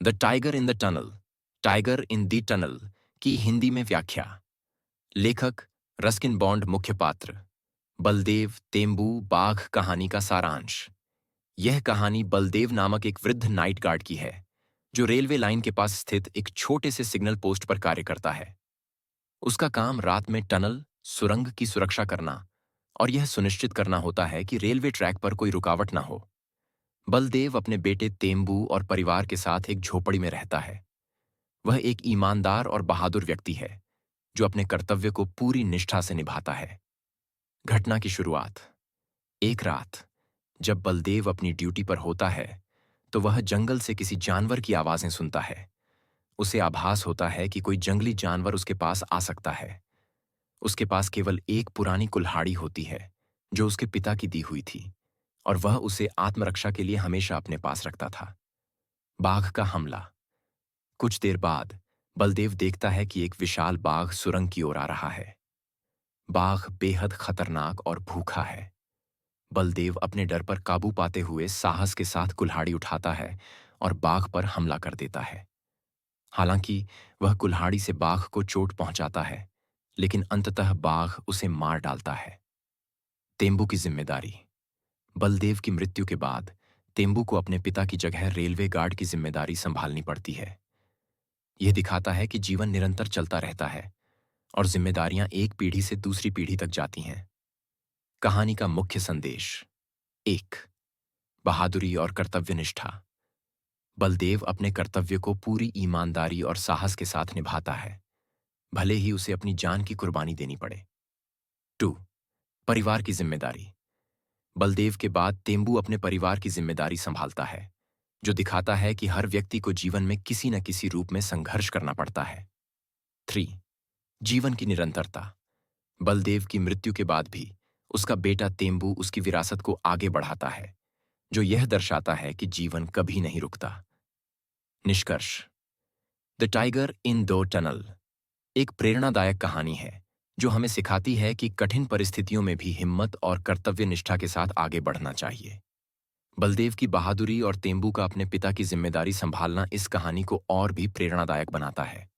The tiger in the tunnel, tiger in the tunnel की हिंदी में व्याख्या। लेखक रस्किन बॉन्ड। मुख्य पात्र बलदेव तेम्बू बाघ। कहानी का सारांश। यह कहानी बलदेव नामक एक वृद्ध नाइट गार्ड की है, जो रेलवे लाइन के पास स्थित एक छोटे से सिग्नल पोस्ट पर कार्य करता है। उसका काम रात में टनल सुरंग की सुरक्षा करना और यह सुनिश्चित करना होता है कि रेलवे ट्रैक पर कोई रुकावट न हो। बलदेव अपने बेटे तेम्बू और परिवार के साथ एक झोपड़ी में रहता है। वह एक ईमानदार और बहादुर व्यक्ति है, जो अपने कर्तव्य को पूरी निष्ठा से निभाता है। घटना की शुरुआत। एक रात जब बलदेव अपनी ड्यूटी पर होता है, तो वह जंगल से किसी जानवर की आवाजें सुनता है। उसे आभास होता है कि कोई जंगली जानवर उसके पास आ सकता है। उसके पास केवल एक पुरानी कुल्हाड़ी होती है, जो उसके पिता की दी हुई थी, और वह उसे आत्मरक्षा के लिए हमेशा अपने पास रखता था। बाघ का हमला। कुछ देर बाद बलदेव देखता है कि एक विशाल बाघ सुरंग की ओर आ रहा है। बाघ बेहद खतरनाक और भूखा है। बलदेव अपने डर पर काबू पाते हुए साहस के साथ कुल्हाड़ी उठाता है और बाघ पर हमला कर देता है। हालांकि वह कुल्हाड़ी से बाघ को चोट पहुंचाता है, लेकिन अंततः बाघ उसे मार डालता है। तेम्बू की जिम्मेदारी। बलदेव की मृत्यु के बाद तेम्बू को अपने पिता की जगह रेलवे गार्ड की जिम्मेदारी संभालनी पड़ती है। यह दिखाता है कि जीवन निरंतर चलता रहता है और जिम्मेदारियां एक पीढ़ी से दूसरी पीढ़ी तक जाती हैं। कहानी का मुख्य संदेश। 1. बहादुरी और कर्तव्यनिष्ठा। बलदेव अपने कर्तव्य को पूरी ईमानदारी और साहस के साथ निभाता है, भले ही उसे अपनी जान की कुर्बानी देनी पड़े। 2. परिवार की जिम्मेदारी। बलदेव के बाद तेम्बू अपने परिवार की जिम्मेदारी संभालता है, जो दिखाता है कि हर व्यक्ति को जीवन में किसी न किसी रूप में संघर्ष करना पड़ता है। 3. जीवन की निरंतरता। बलदेव की मृत्यु के बाद भी उसका बेटा तेम्बू उसकी विरासत को आगे बढ़ाता है, जो यह दर्शाता है कि जीवन कभी नहीं रुकता। निष्कर्ष। The tiger in the tunnel एक प्रेरणादायक कहानी है, जो हमें सिखाती है कि कठिन परिस्थितियों में भी हिम्मत और कर्तव्य निष्ठा के साथ आगे बढ़ना चाहिए। बलदेव की बहादुरी और तेम्बू का अपने पिता की जिम्मेदारी संभालना इस कहानी को और भी प्रेरणादायक बनाता है।